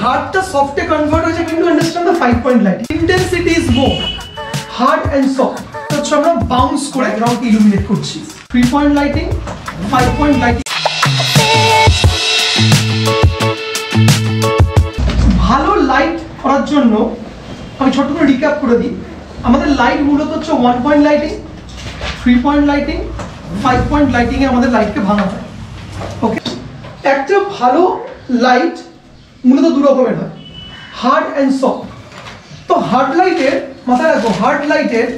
হার্ডটা সফটে convert হয়েছে, কিন্তু understand the 5 point light. Intensity is more hard and soft. হচ্ছে আমরা বাউন্স করে গ্রাউন্ডকে ইলুমিনেট করছি। 3 পয়েন্ট লাইটিং, 5 পয়েন্ট লাইটিং। ভালো লাইট করার জন্য আমি ছোট করে রিক্যাপ করে দিই। আমাদের লাইট মূলত হচ্ছে 1 point lighting, 3 point lighting, 5 point lighting এ আমাদের লাইটকে ভাঙা হয়। ওকে, একটা ভালো লাইট মূলত দু রকমের হয়, হার্ড অ্যান্ড সফট। তো হার্ড লাইটের মাথায় রাখবো, হার্ড লাইটের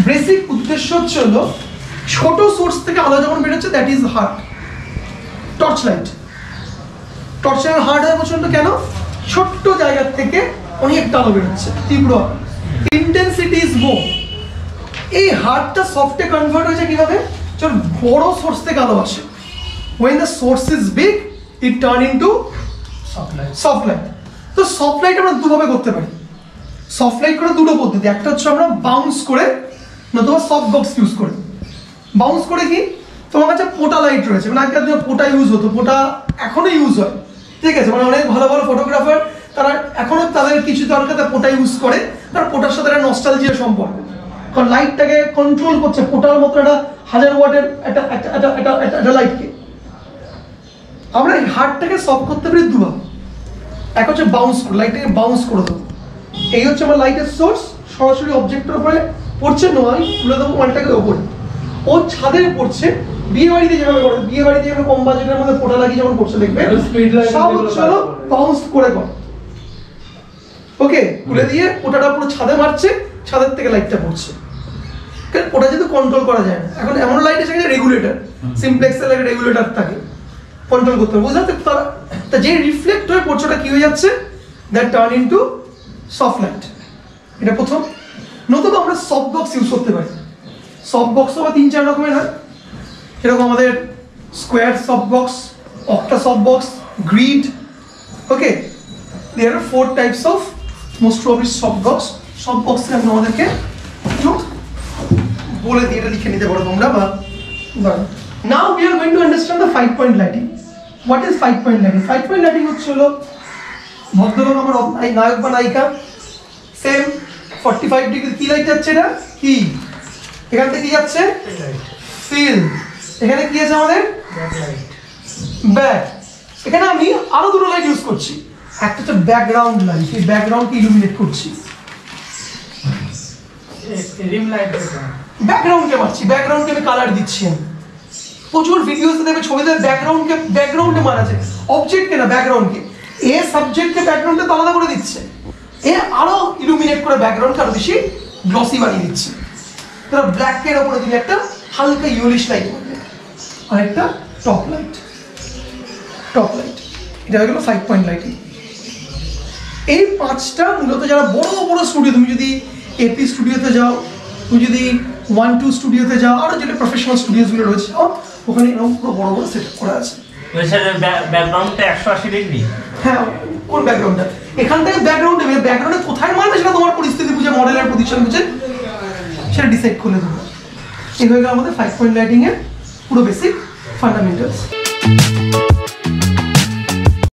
বেসিক উদ্দেশ্য হচ্ছে হলো ছোট সোর্স থেকে আলো যখন বেরোচ্ছে, that is hard. Torch light, torch light hard হয় প্রচন্ড, কেন? ছোট্ট জায়গা থেকে অনেকটা আলো বেরোচ্ছে, তীব্র। ইন্টেন্সিটি ইজ মোর। এই হার্ডটা সফটে কনভার্ট হয়েছে কিভাবে? যখন বড় সোর্স থেকে আলো আসে, when the source is big it turn into soft light। তো সফট লাইট আমরা দুভাবে করতে পারি। সফট লাইট করে দুটো পদ্ধতি, একটা হচ্ছে আমরা বাউন্স করে, নতুবা সফট বক্স ইউজ করে। বাউন্স করে কি, তোমার কাছে পোটা লাইট রয়েছে, মানে আগেকার দিনে পোটা ইউজ হতো, পোটা এখনো ইউজ হয়, ঠিক আছে? মানে অনেক ভালো ভালো ফটোগ্রাফার তারা এখনো তাদের কিছু দরকার পোটা ইউজ করে, তার পোটার সাথে একটা নস্টালজিয়া সম্পর্ক, কারণ লাইটটাকে কন্ট্রোল করছে পোটার মতো একটা 1000 ওয়াটের একটা লাইটকে। আমরা এই হার্ডটাকে সফট করতে পারি দুভাবে। এক হচ্ছে বাউন্স করে, লাইটটাকে বাউন্স করে দেবো। এই হচ্ছে আমার লাইটের সোর্স, সরাসরি অবজেক্টের উপরে পড়ছে, নয় তুলে দেবো মালটাকে ওপরে, ও ছাদে পড়ছে। বিয়ে বাড়িতে যেভাবে করে, বিয়ে বাড়িতে যেভাবে কম বাজেটের মধ্যে ফোটা লাগিয়ে যেমন করছে দেখবে, সব হচ্ছে হলো বাউন্স করে কর। ওকে, তুলে দিয়ে ওটাটা পুরো ছাদে মারছে, ছাদের থেকে লাইটটা পড়ছে। ওটা যেহেতু কন্ট্রোল করা যায় না, এখন এমন লাইট এসে গেছে রেগুলেটর, সিমপ্লেক্সের লাগে রেগুলেটর থাকে, কন্ট্রোল করতে হবে, বুঝতে? তা যে রিফ্লেক্ট হয়ে পড়ছে ওটা কি হয়ে যাচ্ছে, that turn into soft light. এটা প্রথম। নতুবা আমরা সফট বক্স ইউজ করতে পারি। সফট বক্স আবার 3-4 রকমের হয়, এরকম আমাদের square soft box, octa soft box, grid. Okay, there are 4 types of most probably soft box. Soft বক্সে এখন আমাদেরকে একটু বলে দিয়ে এটা লিখে নিতে পারো তোমরা। বা now we are going to understand the 5 point lighting. What is 5 point lighting? 5 point lighting হচ্ছে হলো ভদ্রলোক আমার নায়ক বা নায়িকা, সেম 45 ডিগ্রি কি লাইট যাচ্ছে, এটা কি, এখান থেকে কি যাচ্ছে, ফিল, এখানে কি আছে আমাদের ব্যাক। এখানে আমি আরো দুটো লাইট ইউজ করছি, একটা হচ্ছে ব্যাকগ্রাউন্ড লাইট, এই ব্যাকগ্রাউন্ডকে ইলুমিনেট করছি। রিম লাইট ব্যাকগ্রাউন্ডকে মারছি, ব্যাকগ্রাউন্ডকে আমি কালার দিচ্ছি। আমি প্রচুর ভিডিওতে দেখবে ছবিতে ব্যাকগ্রাউন্ডে মারাছে, অবজেক্টকে না ব্যাকগ্রাউন্ডকে। এ সাবজেক্টকে ব্যাকগ্রাউন্ডকে আলাদা করে দিচ্ছে, এ আরো ইলুমিনেট করে ব্যাকগ্রাউন্ডকে আরো বেশি গ্লসি বানিয়ে দিচ্ছে। তারা ব্ল্যাকের উপরে দিলে একটা হালকা ইয়েলিশ লাইট করবে, আর একটা টপ লাইট। এটা হয়ে গেল 5 পয়েন্ট লাইটিং। এই 5টা মূলত যারা বড় বড় স্টুডিও, তুমি যদি এপি স্টুডিওতে যাও, তুমি যদি 1-2 স্টুডিওতে যাও, আরো যেটা প্রফেশনাল স্টুডিওগুলো রয়েছে ওখানে এরকম পুরো বড় বড় সেটআপ করা আছে। ব্যাকগ্রাউন্ডটা 180 ডিগ্রি। হ্যাঁ, কোন ব্যাকগ্রাউন্ডটা, এখান থেকে ব্যাকগ্রাউন্ডে কোথায় মারবে সেটা তোমার পরিস্থিতি বুঝে, মডেলের পজিশন বুঝে সেটা ডিসাইড করে দেবো। এই হয়ে গেল আমাদের 5 পয়েন্ট লাইটিং এর পুরো বেসিক ফান্ডামেন্টালস।